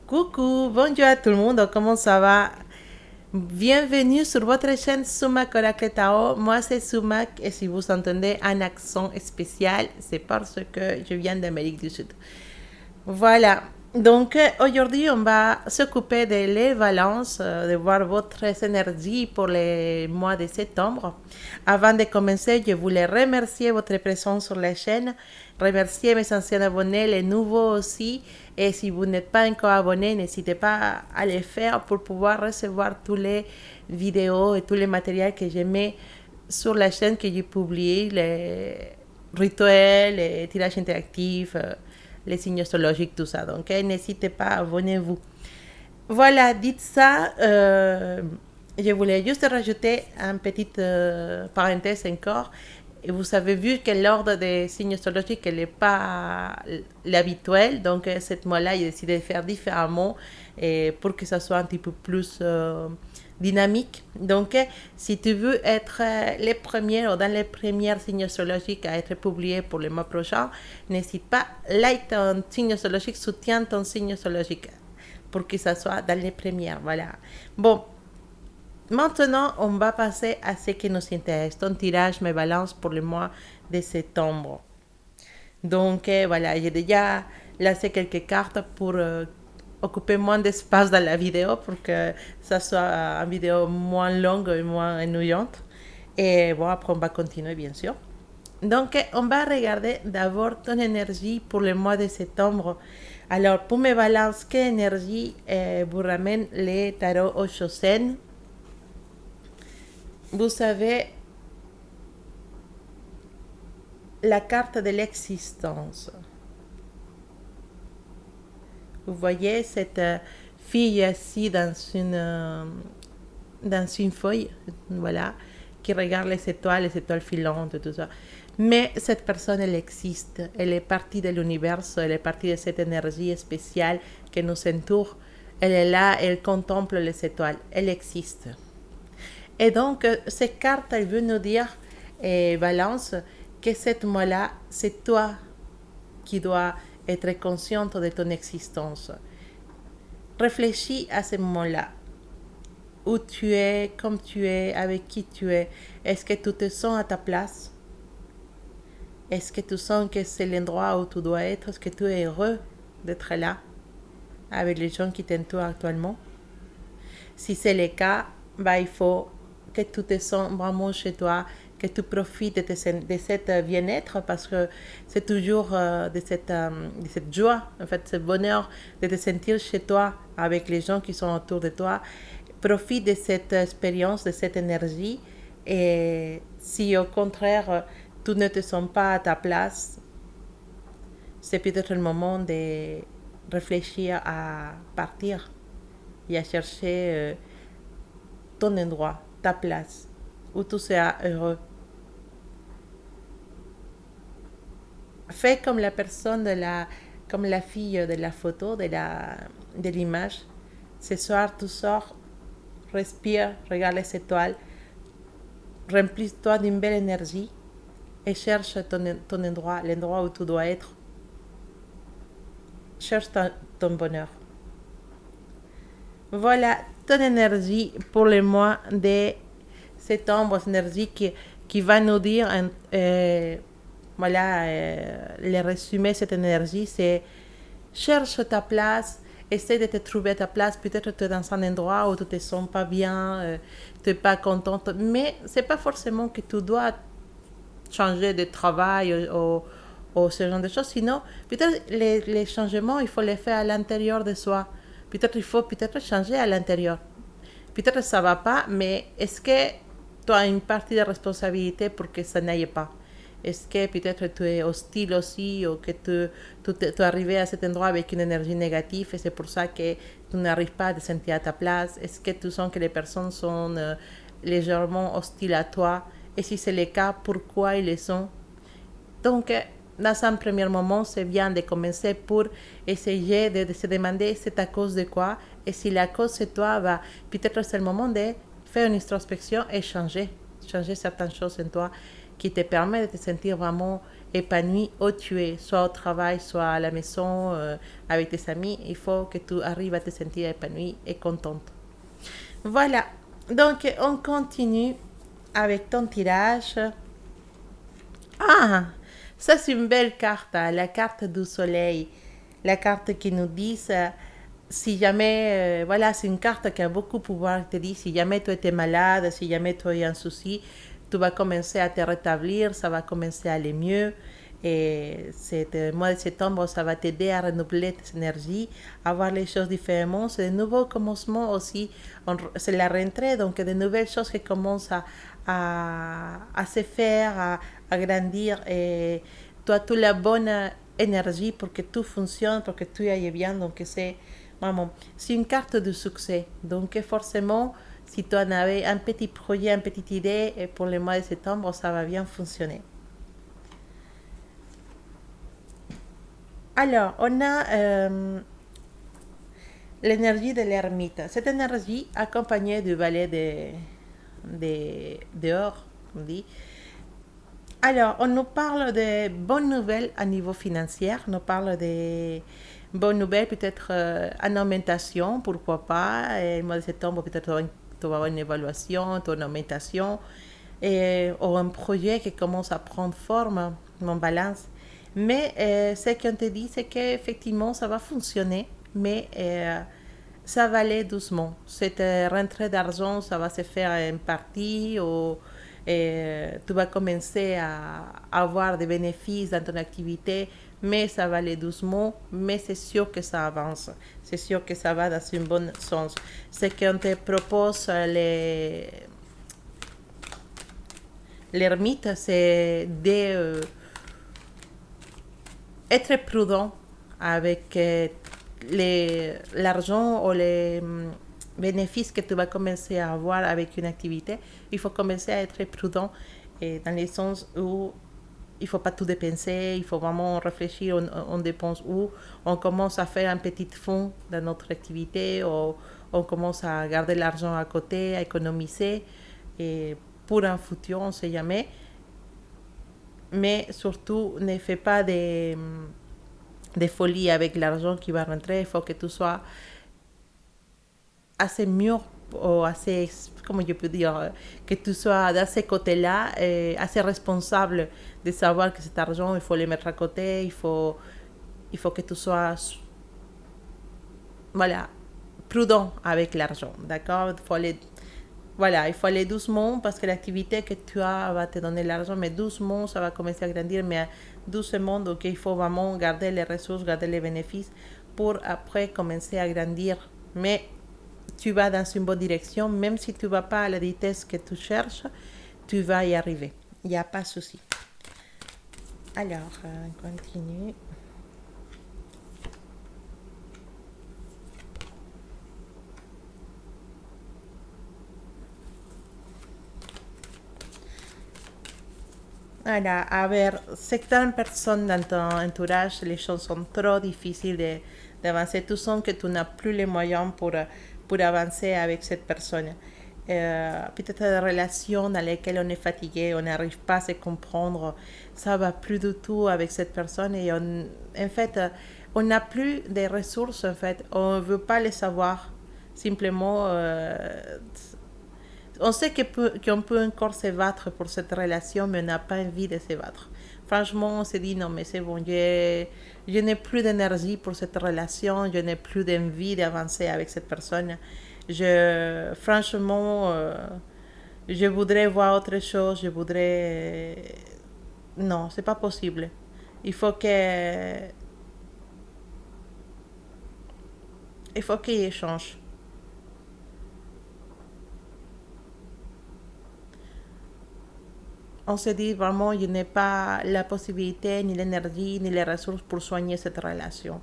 Coucou, bonjour à tout le monde, comment ça va? Bienvenue sur votre chaîne Sumac Oracle Tao. Moi c'est Sumac et si vous entendez un accent spécial, c'est parce que je viens d'Amérique du Sud. Voilà, donc aujourd'hui on va s'occuper de les balances, de voir votre énergie pour les mois de septembre. Avant de commencer, je voulais remercier votre présence sur la chaîne, remercier mes anciens abonnés, les nouveaux aussi. Et si vous n'êtes pas encore abonné, n'hésitez pas à le faire pour pouvoir recevoir tous les vidéos et tous les matériels que je mets sur la chaîne que j'ai publié, les rituels, les tirages interactifs, les signes astrologiques, tout ça. Donc, n'hésitez pas, abonnez-vous. Voilà, dites ça, je voulais juste rajouter une petite parenthèse encore. Et vous avez vu que l'ordre des signes astrologiques n'est pas l'habituel, donc cette mois-là, j'ai décidé de faire différemment pour que ça soit un petit peu plus dynamique. Donc, si tu veux être les premiers ou dans les premiers signes astrologiques à être publiés pour le mois prochain, n'hésite pas, like ton signe astrologique, soutiens ton signe astrologique pour que ça soit dans les premières. Voilà. Bon, maintenant, on va passer à ce qui nous intéresse. Ton tirage me balance pour le mois de septembre. Donc, voilà, j'ai déjà lancé quelques cartes pour occuper moins d'espace dans la vidéo pour que ça soit une vidéo moins longue et moins ennuyante. Et bon, après, on va continuer, bien sûr. Donc, on va regarder d'abord ton énergie pour le mois de septembre. Alors, pour mes balances, quelle énergie vous ramène les tarots Oshosen? Vous savez, la carte de l'existence. Vous voyez cette fille assise dans une feuille, voilà, qui regarde les étoiles filantes, tout ça. Mais cette personne, elle existe. Elle est partie de l'univers, elle est partie de cette énergie spéciale qui nous entoure. Elle est là, elle contemple les étoiles. Elle existe. Et donc, cette carte, elle veut nous dire, Balance, que cette mois-là, c'est toi qui dois être consciente de ton existence. Réfléchis à ce moment-là. Où tu es, comme tu es, avec qui tu es. Est-ce que tu te sens à ta place? Est-ce que tu sens que c'est l'endroit où tu dois être? Est-ce que tu es heureux d'être là avec les gens qui t'entourent actuellement? Si c'est le cas, bah, il faut que tu te sens vraiment chez toi, que tu profites de cette bien-être parce que c'est toujours de cette joie, en fait, ce bonheur de te sentir chez toi avec les gens qui sont autour de toi. Profite de cette expérience, de cette énergie et si au contraire tu ne te sens pas à ta place, c'est peut-être le moment de réfléchir à partir et à chercher ton endroit, ta place, où tu seras heureux. Fais comme la personne comme la fille de la photo, de l'image. Ce soir, tu sors, respire, regarde les étoiles, remplis-toi d'une belle énergie et cherche ton endroit, l'endroit où tu dois être. Cherche ton bonheur. Voilà ton énergie pour le mois de septembre, énergie qui va nous dire, voilà, le résumé de cette énergie, c'est cherche ta place, essaie de te trouver ta place. Peut-être tu es dans un endroit où tu ne te sens pas bien, tu n'es pas contente, mais ce n'est pas forcément que tu dois changer de travail ou ce genre de choses, sinon peut-être les changements, il faut les faire à l'intérieur de soi. Peut-être il faut peut-être changer à l'intérieur. Peut-être ça ne va pas, mais est-ce que tu as une partie de responsabilité pour que ça n'aille pas? Est-ce que peut-être tu es hostile aussi ou que tu es arrivé à cet endroit avec une énergie négative et c'est pour ça que tu n'arrives pas à te sentir à ta place? Est-ce que tu sens que les personnes sont légèrement hostiles à toi? Et si c'est le cas, pourquoi ils le sont? Donc, dans un premier moment, c'est bien de commencer pour essayer de se demander c'est à cause de quoi. Et si la cause c'est toi, bah, peut-être c'est le moment de faire une introspection et changer certaines choses en toi qui te permettent de te sentir vraiment épanoui où tu es, soit au travail, soit à la maison, avec tes amis. Il faut que tu arrives à te sentir épanouie et contente. Voilà, donc on continue avec ton tirage. Ah, ça c'est une belle carte, hein, la carte du soleil. La carte qui nous dit, si jamais, voilà, c'est une carte qui a beaucoup de pouvoir, te dit, si jamais tu étais malade, si jamais tu as eu un souci, tu vas commencer à te rétablir, ça va commencer à aller mieux. Et ce mois de septembre, ça va t'aider à renouveler tes énergies, à voir les choses différemment. C'est de nouveaux commencements aussi. C'est la rentrée, donc de nouvelles choses qui commencent à se faire, à grandir. Et tu as toute la bonne énergie pour que tout fonctionne, pour que tout aille bien. Donc c'est une carte de succès. Donc forcément, si tu en avais un petit projet, une petite idée, et pour le mois de septembre, ça va bien fonctionner. Alors, on a l'énergie de l'ermite. Cette énergie accompagnée du valet dehors, on dit. Alors, on nous parle de bonnes nouvelles à niveau financier. On nous parle de bonnes nouvelles, peut-être en augmentation, pourquoi pas. Et le mois de septembre, peut-être tu vas avoir une évaluation, une augmentation, ou un projet qui commence à prendre forme, en balance. Mais ce qu'on te dit, c'est qu'effectivement, ça va fonctionner, mais ça va aller doucement. Cette rentrée d'argent, ça va se faire en partie, ou tu vas commencer à avoir des bénéfices dans ton activité, mais ça va aller doucement, mais c'est sûr que ça avance. C'est sûr que ça va dans un bon sens. Ce qu'on te propose, l'ermite, c'est d'être prudent avec l'argent ou les bénéfices que tu vas commencer à avoir avec une activité. Il faut commencer à être prudent, et dans le sens où il ne faut pas tout dépenser, il faut vraiment réfléchir, on dépense où, on commence à faire un petit fonds dans notre activité, ou on commence à garder l'argent à côté, à économiser, et pour un futur, on ne sait jamais. Mais surtout, ne fais pas des folies avec l'argent qui va rentrer. Il faut que tu sois assez mûr, ou assez, comment je peux dire, que tu sois de ce côté-là, assez responsable de savoir que cet argent, il faut le mettre à côté, il faut que tu sois, voilà, prudent avec l'argent, d'accord? Il faut aller doucement, parce que l'activité que tu as va te donner l'argent, mais doucement, ça va commencer à grandir, mais doucement, donc il faut vraiment garder les ressources, garder les bénéfices pour après commencer à grandir. Mais tu vas dans une bonne direction, même si tu ne vas pas à la vitesse que tu cherches, tu vas y arriver. Il n'y a pas de souci. Alors, on continue. Voilà, a ver, certaines personnes dans ton entourage, les choses sont trop difficiles d'avancer. Tu sens que tu n'as plus les moyens pour avancer avec cette personne. Peut-être des relations dans lesquelles on est fatigué, on n'arrive pas à se comprendre, ça va plus du tout avec cette personne, et en fait, on n'a plus de ressources, en fait, on ne veut pas les savoir. Simplement, on sait qu'on peut encore se battre pour cette relation, mais on n'a pas envie de se battre. Franchement, on s'est dit non, mais c'est bon, je n'ai plus d'énergie pour cette relation, je n'ai plus d'envie d'avancer avec cette personne. Franchement, je voudrais voir autre chose, je voudrais. Non, c'est pas possible. Il faut que. Il faut qu'il échange. On se dit vraiment, je n'ai pas la possibilité, ni l'énergie, ni les ressources pour soigner cette relation.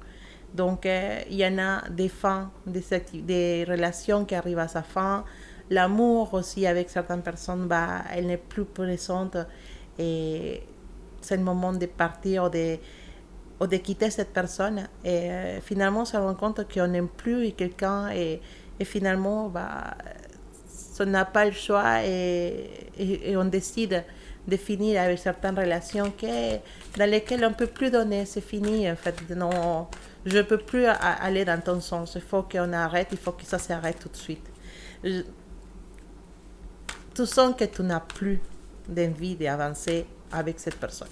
Donc, il y en a des fins, des relations qui arrivent à sa fin. L'amour aussi avec certaines personnes, elle n'est plus présente, et c'est le moment de partir, ou de quitter cette personne. Et finalement, on se rend compte qu'on n'aime plus quelqu'un, et finalement, on n'a pas le choix, et on décide de finir avec certaines relations dans lesquelles on ne peut plus donner, c'est fini en fait. Non, je ne peux plus aller dans ton sens, il faut qu'on arrête, il faut que ça s'arrête tout de suite. Tu sens que tu n'as plus d'envie d'avancer avec cette personne.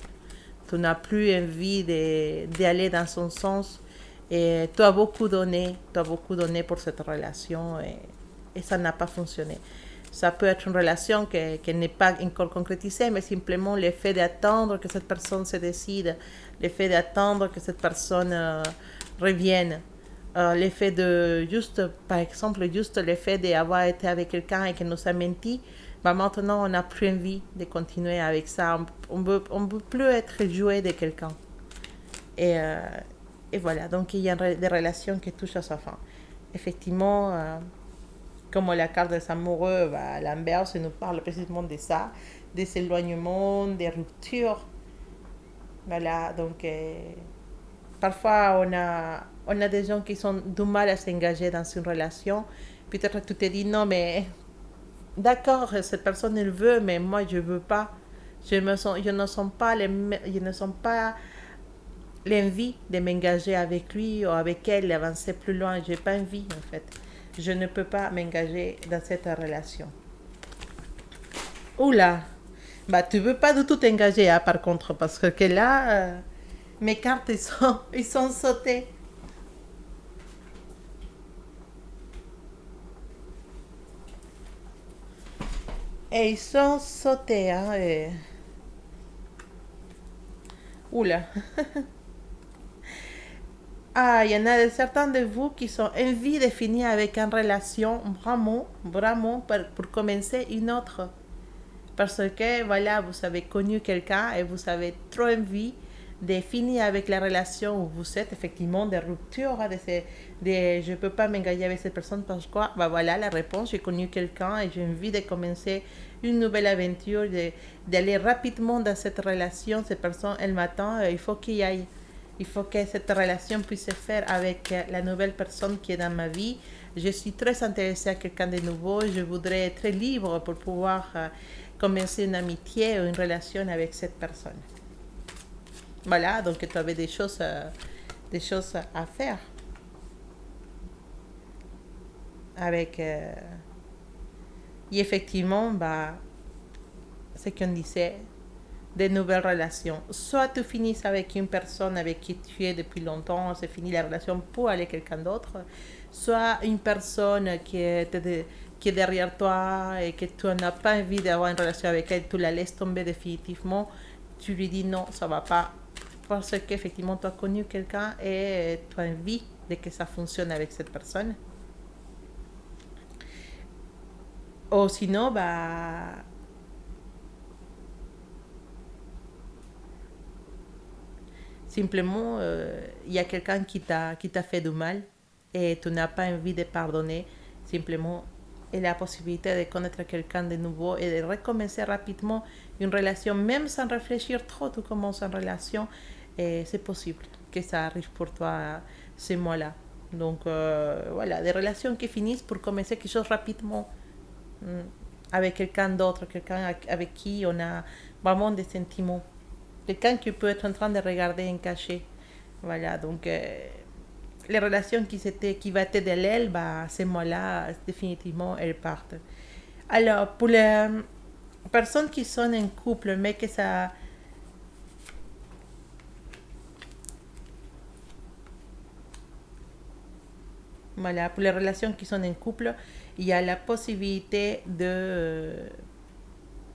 Tu n'as plus envie d'aller dans son sens et tu as beaucoup donné pour cette relation et ça n'a pas fonctionné. Ça peut être une relation qui n'est pas encore concrétisée, mais simplement le fait d'attendre que cette personne se décide, le fait d'attendre que cette personne revienne, le fait de juste, par exemple, juste le fait d'avoir été avec quelqu'un et qu'il nous a menti, bah maintenant on n'a plus envie de continuer avec ça. On ne peut plus être joué de quelqu'un. Et voilà, donc il y a des relations qui touchent à sa fin. Effectivement, comme la carte des amoureux, bah, l'inverse nous parle précisément de ça, des éloignements, des ruptures. Voilà, donc parfois on a des gens qui sont du mal à s'engager dans une relation. Peut-être tu te dis non, mais d'accord, cette personne elle veut, mais moi je veux pas. Je ne sens pas l'envie de m'engager avec lui ou avec elle, d'avancer plus loin. J'ai pas envie en fait. Je ne peux pas m'engager dans cette relation. Oula, bah tu veux pas du tout t'engager hein, par contre, parce que là, mes cartes ils sont sautées. Et ils sont sautés, hein. Oula. Ah, il y en a certains de vous qui sont envie de finir avec une relation vraiment, vraiment pour commencer une autre. Parce que, voilà, vous avez connu quelqu'un et vous avez trop envie de finir avec la relation où vous êtes effectivement de rupture, je ne peux pas m'engager avec cette personne parce que, bah voilà la réponse, j'ai connu quelqu'un et j'ai envie de commencer une nouvelle aventure, d'aller rapidement dans cette relation, cette personne, elle m'attend, il faut qu'il y aille. Il faut que cette relation puisse se faire avec la nouvelle personne qui est dans ma vie. Je suis très intéressée à quelqu'un de nouveau. Je voudrais être libre pour pouvoir commencer une amitié ou une relation avec cette personne. Voilà, donc tu avais des choses à faire avec... et effectivement, bah, ce qu'on disait, de nouvelles relations. Soit tu finis avec une personne avec qui tu es depuis longtemps, c'est fini la relation pour aller quelqu'un d'autre, soit une personne qui est derrière toi et que tu n'as pas envie d'avoir une relation avec elle, tu la laisses tomber définitivement, tu lui dis non, ça va pas, parce qu'effectivement tu as connu quelqu'un et tu as envie de que ça fonctionne avec cette personne. Ou sinon, bah, simplement, il y a quelqu'un qui t'a fait du mal et tu n'as pas envie de pardonner. Simplement, et la possibilité de connaître quelqu'un de nouveau et de recommencer rapidement une relation, même sans réfléchir trop, tu commences une relation et c'est possible que ça arrive pour toi ces mois-là. Donc, voilà, des relations qui finissent pour commencer quelque chose rapidement avec quelqu'un d'autre, quelqu'un avec qui on a vraiment des sentiments. Quelqu'un qui peut être en train de regarder en cachet. Voilà, donc les relations qui va être de l'aile, bah, ces mois-là, définitivement, elles partent. Alors, pour les personnes qui sont en couple, mais que ça... Voilà, pour les relations qui sont en couple, il y a la possibilité de...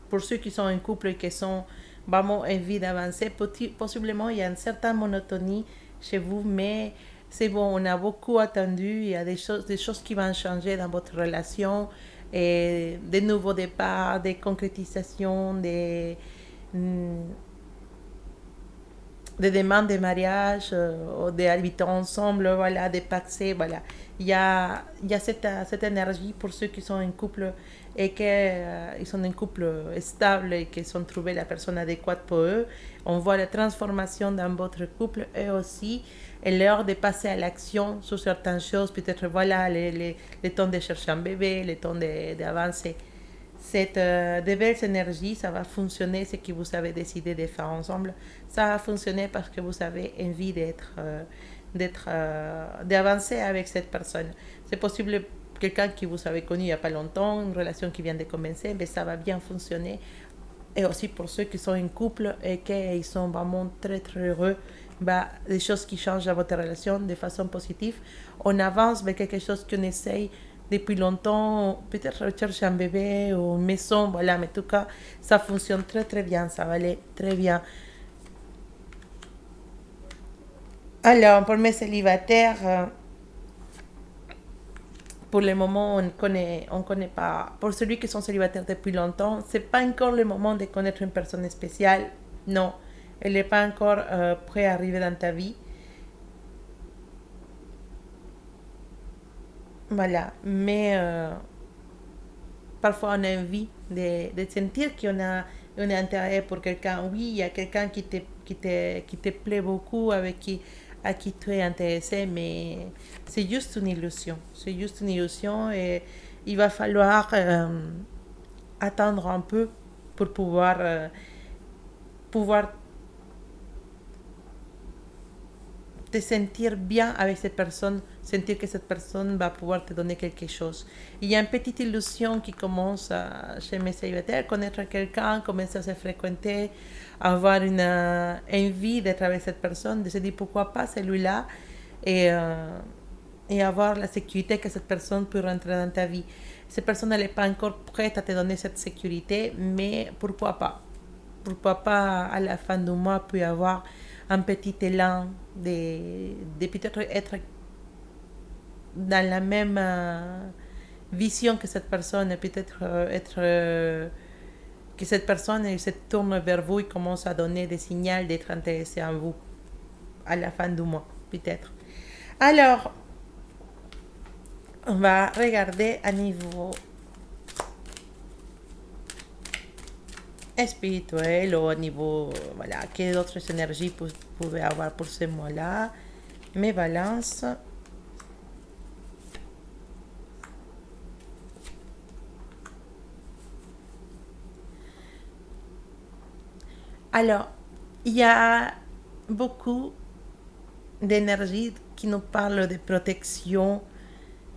Pour ceux qui sont en couple et qui sont vraiment envie d'avancer, possiblement il y a une certaine monotonie chez vous, mais c'est bon, on a beaucoup attendu, il y a des choses qui vont changer dans votre relation, et des nouveaux départs, des concrétisations, des demandes de mariage ou d'habiter ensemble, voilà, des paxés, voilà. Il y a cette énergie pour ceux qui sont en couple et qu'ils sont en couple stable et qu'ils ont trouvé la personne adéquate pour eux. On voit la transformation dans votre couple et aussi l'heure de passer à l'action sur certaines choses. Peut-être, voilà, le temps de chercher un bébé, le temps d'avancer. Cette de belles énergies, ça va fonctionner ce que vous avez décidé de faire ensemble. Ça va fonctionner parce que vous avez envie d'avancer avec cette personne. C'est possible quelqu'un qui vous avez connu il n'y a pas longtemps, une relation qui vient de commencer, mais ça va bien fonctionner. Et aussi pour ceux qui sont en couple et qui sont vraiment très très heureux, bah, des choses qui changent dans votre relation de façon positive. On avance vers quelque chose qu'on essaye depuis longtemps, peut-être rechercher un bébé ou une maison, voilà, mais en tout cas, ça fonctionne très très bien, ça va aller très bien. Alors, pour mes célibataires, pour le moment, on connaît pas. Pour ceux qui sont célibataires depuis longtemps, c'est pas encore le moment de connaître une personne spéciale. Non, elle n'est pas encore prête à arriver dans ta vie. Voilà, mais parfois on a envie de sentir qu'on a un intérêt pour quelqu'un. Oui, il y a quelqu'un qui te plaît beaucoup, à qui tu es intéressé, mais c'est juste une illusion. C'est juste une illusion et il va falloir attendre un peu pour pouvoir te sentir bien avec cette personne, sentir que cette personne va pouvoir te donner quelque chose. Il y a une petite illusion qui commence chez mes célibataires, connaître quelqu'un, commencer à se fréquenter, avoir une envie d'être avec cette personne, de se dire pourquoi pas celui-là, et, euh, et avoir la sécurité que cette personne peut rentrer dans ta vie. Cette personne n'est pas encore prête à te donner cette sécurité, mais pourquoi pas? Pourquoi pas à la fin du mois peut y avoir un petit élan de peut-être être dans la même vision que cette personne, et peut-être que cette personne elle se tourne vers vous et commence à donner des signaux d'être intéressée en vous à la fin du mois, peut-être. Alors, on va regarder à niveau spirituel ou au niveau, voilà, quelles autres énergies vous pouvez avoir pour ce mois-là. Mes balances. Alors, il y a beaucoup d'énergie qui nous parle de protection,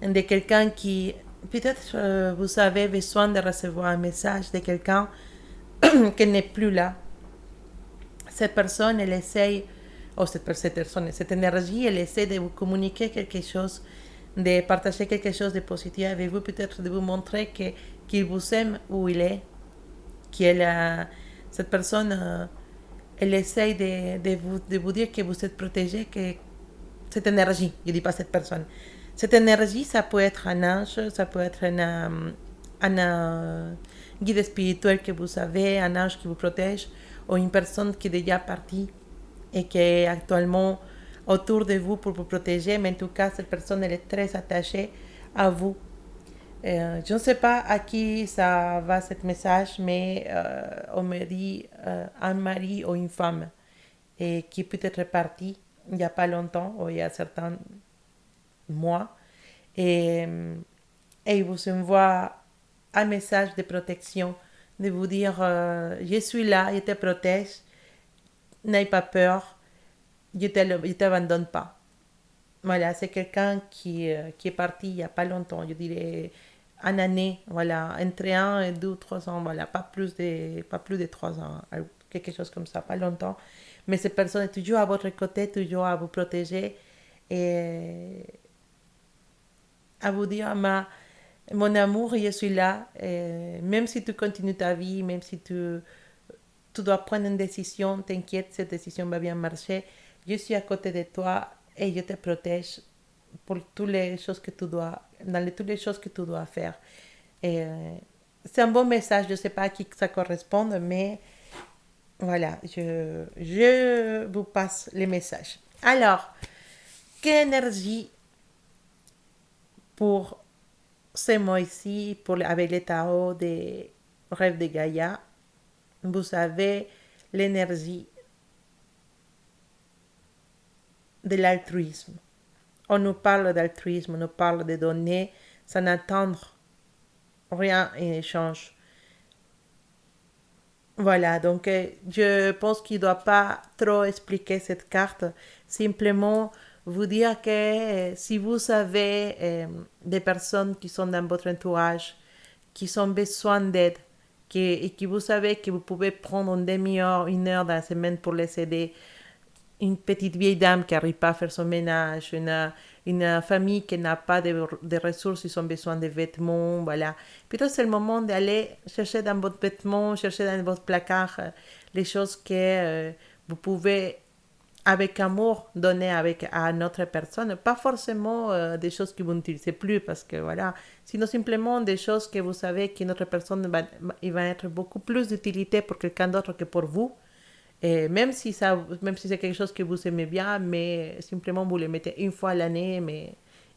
de quelqu'un qui, peut-être vous avez besoin de recevoir un message de quelqu'un qui n'est plus là. Cette personne, elle essaye, ou cette personne, cette énergie, elle essaie de vous communiquer quelque chose, de partager quelque chose de positif avec vous, peut-être de vous montrer qu'il vous aime où il est, qu'elle a, cette personne, elle essaye de vous dire que vous êtes protégé, que cette énergie, je ne dis pas cette personne, cette énergie, ça peut être un ange, ça peut être un guide spirituel que vous avez, un ange qui vous protège, ou une personne qui est déjà partie et qui est actuellement autour de vous pour vous protéger, mais en tout cas, cette personne, elle est très attachée à vous. Je ne sais pas à qui ça va ce message, mais on me dit un mari ou une femme et qui peut être parti il n'y a pas longtemps, ou il y a certains mois, et, et il vous envoie un message de protection, de vous dire je suis là, je te protège, n'aie pas peur, je ne t'abandonne pas. Voilà, c'est quelqu'un qui est parti il n'y a pas longtemps, je dirais une année, voilà, entre 1 et 2, 3 ans, voilà, pas plus de 3 ans, quelque chose comme ça, pas longtemps. Mais cette personne est toujours à votre côté, toujours à vous protéger et à vous dire, mon amour, je suis là, et même si tu continues ta vie, même si tu dois prendre une décision, t'inquiète, cette décision va bien marcher, je suis à côté de toi et je te protège pour toutes les choses que tu dois, toutes les choses que tu dois faire. Et c'est un bon message, je ne sais pas à qui ça correspond, mais voilà, je vous passe les messages. Alors, quelle énergie pour ce mois-ci, avec les tarots des rêves de Gaïa, vous avez l'énergie de l'altruisme. On nous parle d'altruisme, on nous parle de donner sans attendre rien en échange. Voilà, donc je pense qu'il ne doit pas trop expliquer cette carte. Simplement vous dire que si vous avez des personnes qui sont dans votre entourage, qui ont besoin d'aide, et que vous savez que vous pouvez prendre une demi-heure, une heure dans la semaine pour les aider, une petite vieille dame qui n'arrive pas à faire son ménage, une famille qui n'a pas de ressources, ils ont besoin de vêtements, voilà. Plutôt, c'est le moment d'aller chercher dans votre vêtement, chercher dans votre placard les choses que vous pouvez, avec amour, donner à une autre personne. Pas forcément des choses que vous n'utilisez plus, parce que voilà, sinon simplement des choses que vous savez qu'une autre personne il va être beaucoup plus d'utilité pour quelqu'un d'autre que pour vous. Et même si c'est quelque chose que vous aimez bien, mais simplement vous le mettez une fois à l'année, mais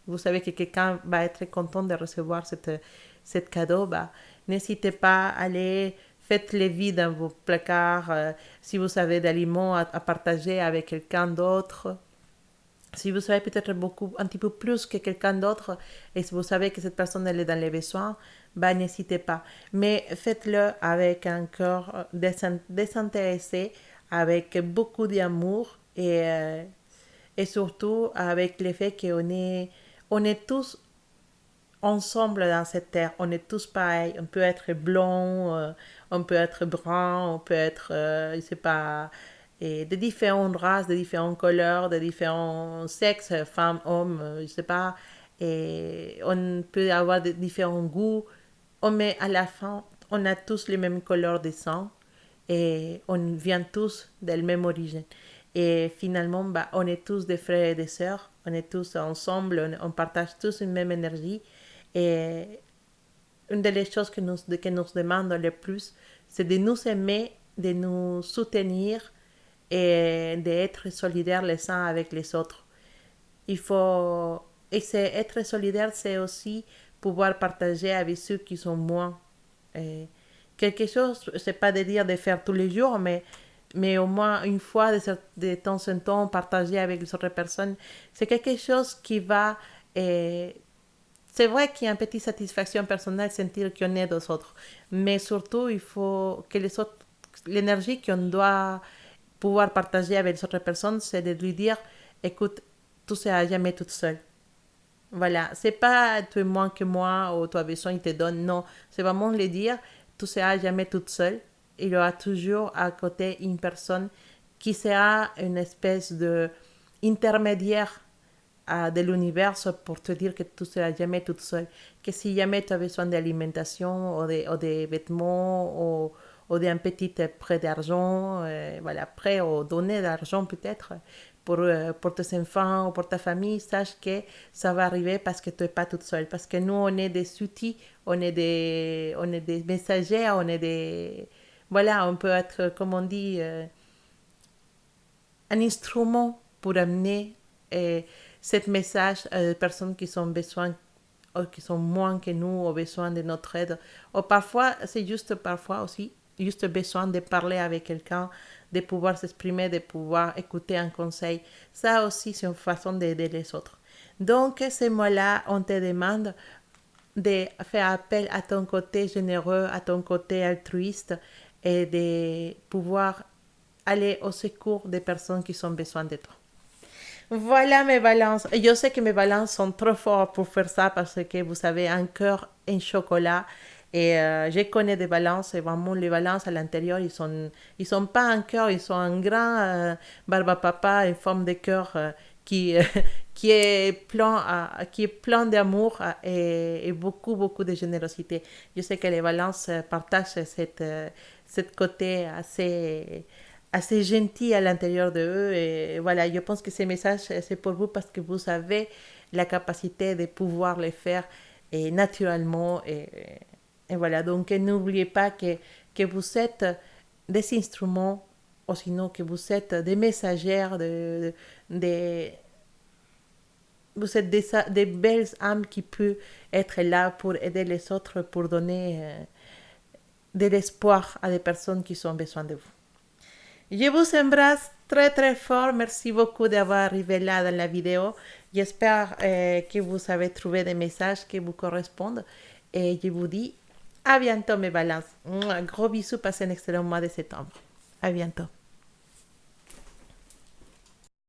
vous savez que quelqu'un va être content de recevoir cette cadeau, bah, n'hésitez pas à aller, faites les vies dans vos placards, si vous avez d'aliments à partager avec quelqu'un d'autre. Si vous savez peut-être un petit peu plus que quelqu'un d'autre, et si vous savez que cette personne elle est dans les besoins, bah, n'hésitez pas. Mais faites-le avec un cœur désintéressé, avec beaucoup d'amour et surtout avec le fait on est tous ensemble dans cette terre. On est tous pareils. On peut être blond, on peut être brun, on peut être, je sais pas, et de différentes races, de différentes couleurs, de différents sexes, femmes, hommes, je sais pas. Et on peut avoir de différents goûts. Mais à la fin, on a tous les mêmes couleurs de sang et on vient tous de la même origine. Et finalement, bah, on est tous des frères et des sœurs, on est tous ensemble, on partage tous une même énergie. Et une des choses que nous demandent le plus, c'est de nous aimer, de nous soutenir et d'être solidaires les uns avec les autres. Il faut, et c'est être solidaire, c'est aussi pouvoir partager avec ceux qui sont moins. Et quelque chose, c'est pas de dire de faire tous les jours, mais au moins une fois de temps en temps partager avec les autres personnes, c'est quelque chose qui va c'est vrai qu'il y a une petite satisfaction personnelle de sentir qu'on aide aux autres, mais surtout, il faut que les autres, l'énergie qu'on doit pouvoir partager avec les autres personnes, c'est de lui dire, écoute, tu ne seras jamais toute seule. Voilà, c'est pas tu es moins que moi ou tu as besoin, il te donne, non, c'est vraiment le dire, tu ne seras jamais toute seule. Il y aura toujours à côté une personne qui sera une espèce de intermédiaire de l'univers pour te dire que tu ne seras jamais toute seule. Que si jamais tu as besoin d'alimentation ou de vêtements ou d'un petit prêt d'argent, voilà, prêt ou donner d'argent peut-être pour tes enfants ou pour ta famille, sache que ça va arriver parce que tu n'es pas toute seule. Parce que nous, on est des outils, on est des messagers, on est des... Voilà, on peut être, comme on dit, un instrument pour amener ce message à des personnes qui ont besoin, ou qui sont moins que nous, ont besoin de notre aide. Ou parfois, c'est juste parfois aussi, juste besoin de parler avec quelqu'un, de pouvoir s'exprimer, de pouvoir écouter un conseil. Ça aussi, c'est une façon d'aider les autres. Donc, ces mots-là, on te demande de faire appel à ton côté généreux, à ton côté altruiste et de pouvoir aller au secours des personnes qui ont besoin de toi. Voilà mes balances. Je sais que mes balances sont trop fortes pour faire ça parce que vous avez un cœur en chocolat. Et je connais des balances et vraiment les balances à l'intérieur, ils sont pas un cœur, ils sont un grand barbapapa en forme de cœur qui, qui est plein d'amour et beaucoup, beaucoup de générosité. Je sais que les balances partagent cette côté assez gentil à l'intérieur de eux. Et voilà, je pense que ces messages, c'est pour vous parce que vous avez la capacité de pouvoir les faire naturellement. Et voilà, donc n'oubliez pas que vous êtes des instruments, ou sinon que vous êtes des messagères, vous êtes des belles âmes qui peuvent être là pour aider les autres, pour donner de l'espoir à des personnes qui ont besoin de vous. Je vous embrasse très très fort. Merci beaucoup d'avoir arrivé là dans la vidéo. J'espère que vous avez trouvé des messages qui vous correspondent. Et je vous dis À bientôt, mes balances. Un gros bisous, passez un excellent mois de septembre. À bientôt.